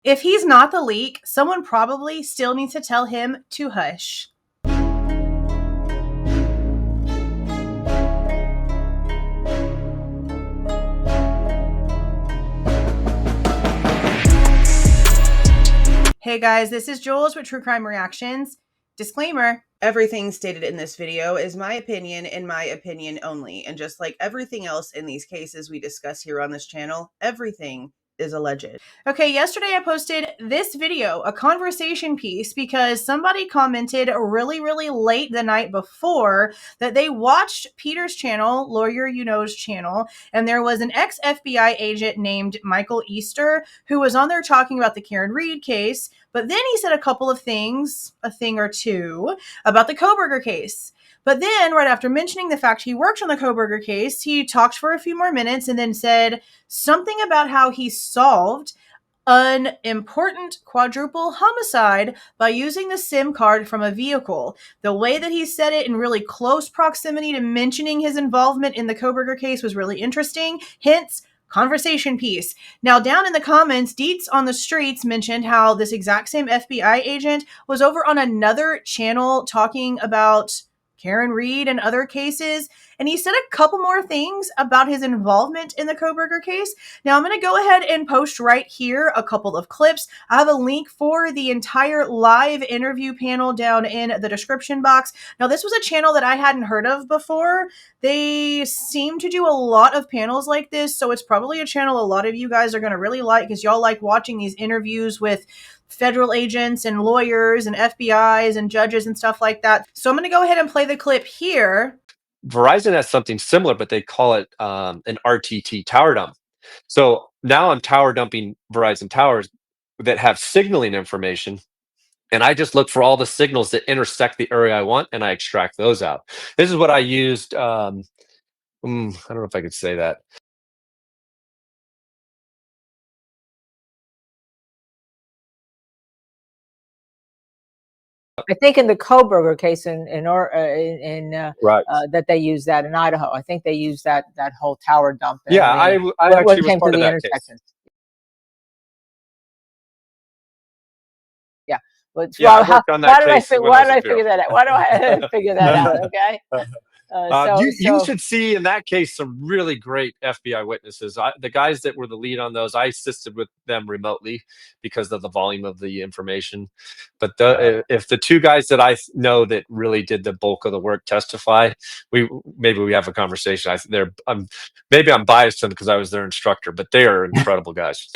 If he's not the leak, someone probably still needs to tell him to hush. Hey guys, this is Jules with True Crime Reactions. Disclaimer, everything stated in this video is my opinion and my opinion only. And just like everything else in these cases we discuss here on this channel, everything is alleged. Okay, yesterday I posted this video, a conversation piece, because somebody commented really late the night before that they watched Peter's channel, Lawyer You Know's channel, and there was an ex-FBI agent named Michael Easter who was on there talking about the Karen Reed case, but then he said a couple of things, a thing or two, about the Kohberger case. But then, right after mentioning the fact he worked on the Kohberger case, he talked for a few more minutes and then said something about how he solved an important quadruple homicide by using the SIM card from a vehicle. The way that he said it in really close proximity to mentioning his involvement in the Kohberger case was really interesting. Hence, conversation piece. Now, down in the comments, Deets on the Streets mentioned how this exact same FBI agent was over on another channel talking about Karen Reed and other cases, and he said a couple more things about his involvement in the Kohberger case. Now, I'm going to go ahead and post right here a couple of clips. I have a link for the entire live interview panel down in the description box. Now, this was a channel that I hadn't heard of before. They seem to do a lot of panels like this, so it's probably a channel a lot of you guys are going to really like because y'all like watching these interviews with federal agents and lawyers and FBIs and judges and stuff like that. So I'm going to go ahead and play the clip here. Verizon has something similar, but they call it an RTT tower dump. So now I'm tower dumping Verizon towers that have signaling information, and I just look for all the signals that intersect the area I want, and I extract those out. This is what I used. I don't know if I could say that. I think in the Kohberger case Right. that they use that in Idaho. I think they use that whole tower dump. Yeah, I actually was part of that case. Yeah, but yeah, I worked on that case. Why did I figure that out? Why do I figure that out? Okay. You should see in that case some really great FBI witnesses. The guys that were the lead on those, I assisted with them remotely because of the volume of the information. But if the two guys that I know that really did the bulk of the work testify, maybe we have a conversation. Maybe I'm biased to them because I was their instructor, but they are incredible guys.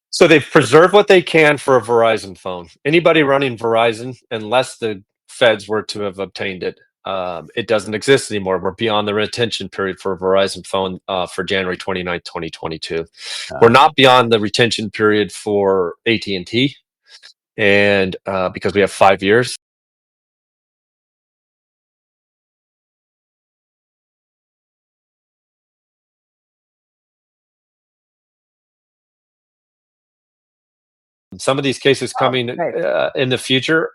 So they've preserved what they can for a Verizon phone. Anybody running Verizon, unless the feds were to have obtained it, it doesn't exist anymore. We're beyond the retention period for a Verizon phone for January 29th, 2022. We're not beyond the retention period for AT&T, and because we have 5 years. Some of these cases coming in the future.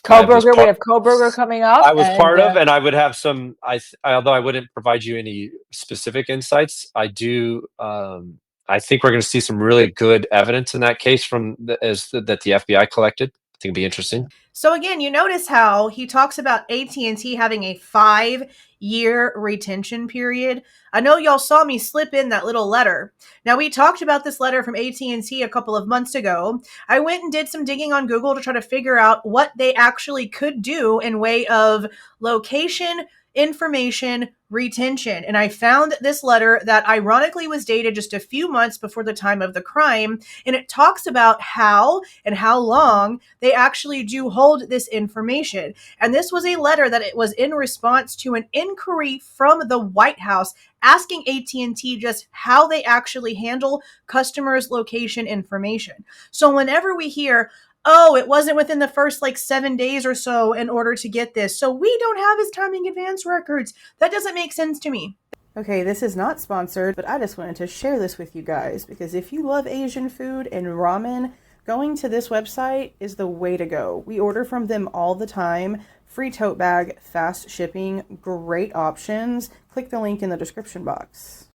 Kohberger, we have Kohberger coming up. I was part of, and I would have some. Although I wouldn't provide you any specific insights, I do. I think we're going to see some really good evidence in that case that the FBI collected. I think it'd be interesting. So again, you notice how he talks about AT&T having a 5-year retention period. I know y'all saw me slip in that little letter. Now, we talked about this letter from AT&T a couple of months ago. I went and did some digging on Google to try to figure out what they actually could do in way of location, information, retention. And I found this letter that ironically was dated just a few months before the time of the crime. And it talks about how and how long they actually do hold this information. And this was a letter that it was in response to an inquiry from the White House asking AT&T just how they actually handle customers' location information. So whenever we hear, oh, it wasn't within the first 7 days or so in order to get this, so we don't have his timing advance records, that doesn't make sense to me. Okay, this is not sponsored, but I just wanted to share this with you guys because if you love Asian food and ramen, going to this website is the way to go. We order from them all the time. Free tote bag, fast shipping, great options. Click the link in the description box.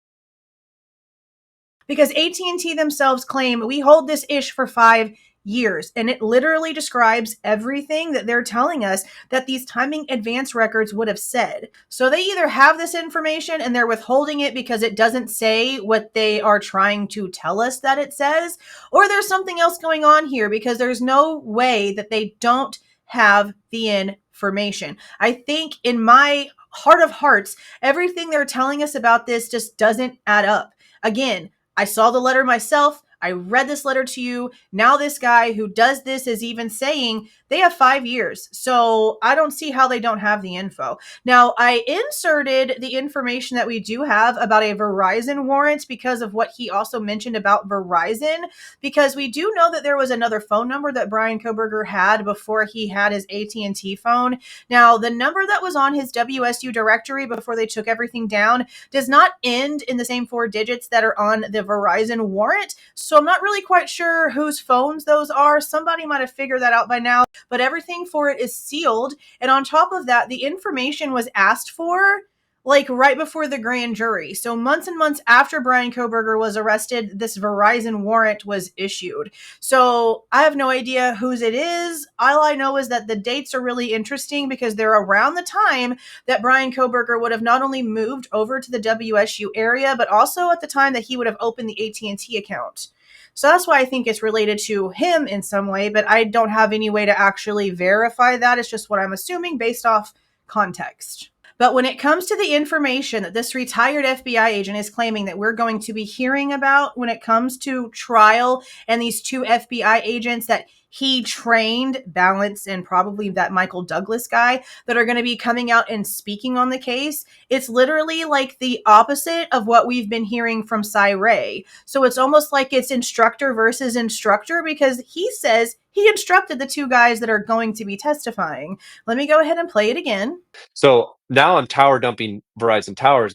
because AT&T themselves claim we hold this ish for 5 years, and it literally describes everything that they're telling us that these timing advance records would have said. So they either have this information and they're withholding it because it doesn't say what they are trying to tell us that it says, or there's something else going on here, because there's no way that they don't have the information. I think in my heart of hearts, everything they're telling us about this just doesn't add up. Again, I saw the letter myself. I read this letter to you. Now this guy who does this is even saying they have 5 years. So I don't see how they don't have the info. Now, I inserted the information that we do have about a Verizon warrant because of what he also mentioned about Verizon, because we do know that there was another phone number that Bryan Kohberger had before he had his AT&T phone. Now, the number that was on his WSU directory before they took everything down does not end in the same 4 digits that are on the Verizon warrant. So I'm not really quite sure whose phones those are. Somebody might have figured that out by now, but everything for it is sealed. And on top of that, the information was asked for like right before the grand jury. So months and months after Bryan Kohberger was arrested, this Verizon warrant was issued. So I have no idea whose it is. All I know is that the dates are really interesting because they're around the time that Bryan Kohberger would have not only moved over to the WSU area, but also at the time that he would have opened the AT&T account. So that's why I think it's related to him in some way, but I don't have any way to actually verify that. It's just what I'm assuming based off context. But when it comes to the information that this retired FBI agent is claiming that we're going to be hearing about when it comes to trial and these 2 FBI agents that he trained, Balance and probably that Michael Douglas guy, that are going to be coming out and speaking on the case, it's literally like the opposite of what we've been hearing from Cy Ray. So it's almost like it's instructor versus instructor, because he says he instructed the 2 guys that are going to be testifying. Let me go ahead and play it again. So now I'm tower dumping Verizon towers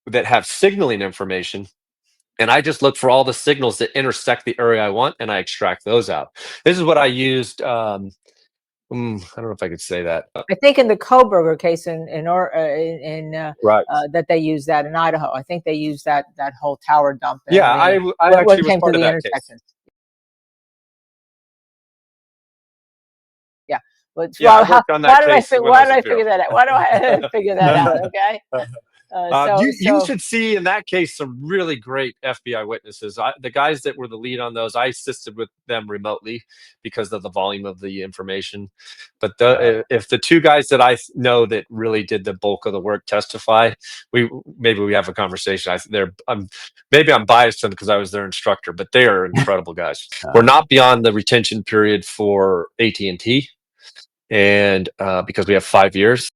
that have signaling information, and I just look for all the signals that intersect the area I want, and I extract those out. This is what I used. I don't know if I could say that. I think in the Kohberger case right. That they use that in Idaho. I think they use that whole tower dump. Yeah, I actually was part of that case. Yeah. Why did I figure that out? Why do I figure that out? Okay. You should see in that case some really great FBI witnesses. The guys that were the lead on those, I assisted with them remotely because of the volume of the information. But if the 2 guys that I know that really did the bulk of the work testify, maybe we have a conversation. Maybe I'm biased to them because I was their instructor, but they are incredible guys. We're not beyond the retention period for AT&T, and because we have 5 years.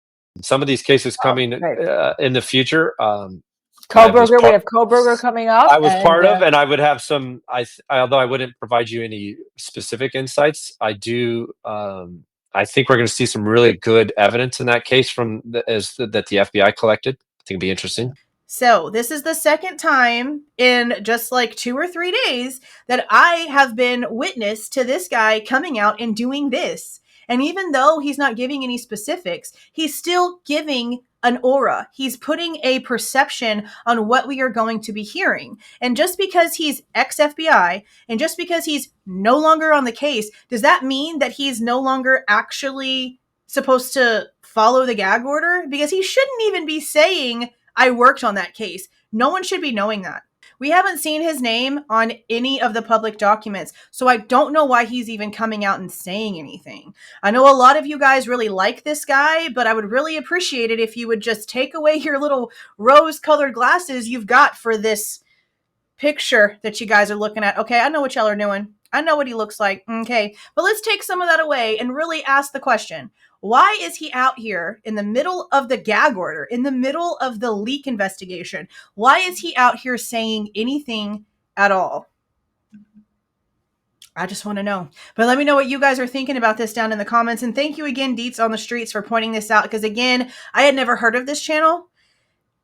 Some of these cases coming in the future. Kohberger, we have Kohberger coming up. I was part of, and I would have some. Although I wouldn't provide you any specific insights, I do. I think we're going to see some really good evidence in that case that the FBI collected. I think it'd be interesting. So this is the second time in just like 2 or 3 days that I have been witness to this guy coming out and doing this. And even though he's not giving any specifics, he's still giving an aura. He's putting a perception on what we are going to be hearing. And just because he's ex-FBI and just because he's no longer on the case, does that mean that he's no longer actually supposed to follow the gag order? Because he shouldn't even be saying, I worked on that case. No one should be knowing that. We haven't seen his name on any of the public documents, so I don't know why he's even coming out and saying anything. I know a lot of you guys really like this guy, but I would really appreciate it if you would just take away your little rose-colored glasses you've got for this picture that you guys are looking at. Okay, I know what y'all are doing. I know what he looks like. Okay, but let's take some of that away and really ask the question. Why is he out here in the middle of the gag order, in the middle of the leak investigation? Why is he out here saying anything at all? I just want to know. But let me know what you guys are thinking about this down in the comments. And thank you again, Deets on the Streets, for pointing this out. Because again, I had never heard of this channel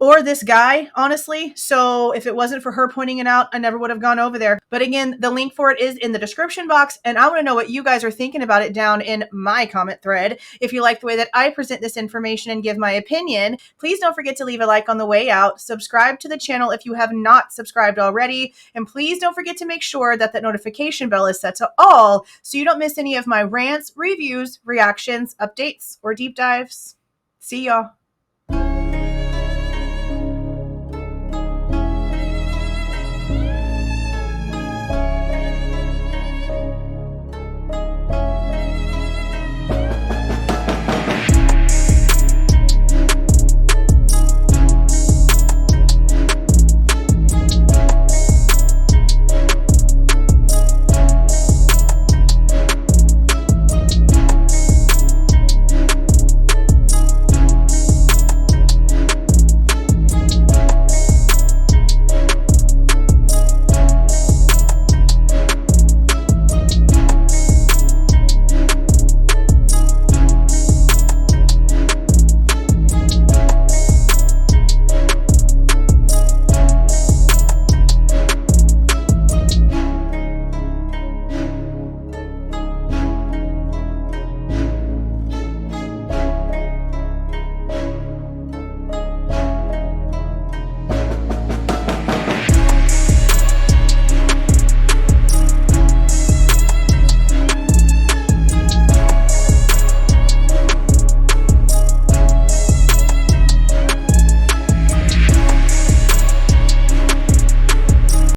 or this guy, honestly. So if it wasn't for her pointing it out, I never would have gone over there. But again, the link for it is in the description box, and I want to know what you guys are thinking about it down in my comment thread. If you like the way that I present this information and give my opinion, please don't forget to leave a like on the way out, subscribe to the channel if you have not subscribed already, and please don't forget to make sure that that notification bell is set to all so you don't miss any of my rants, reviews, reactions, updates, or deep dives. See y'all.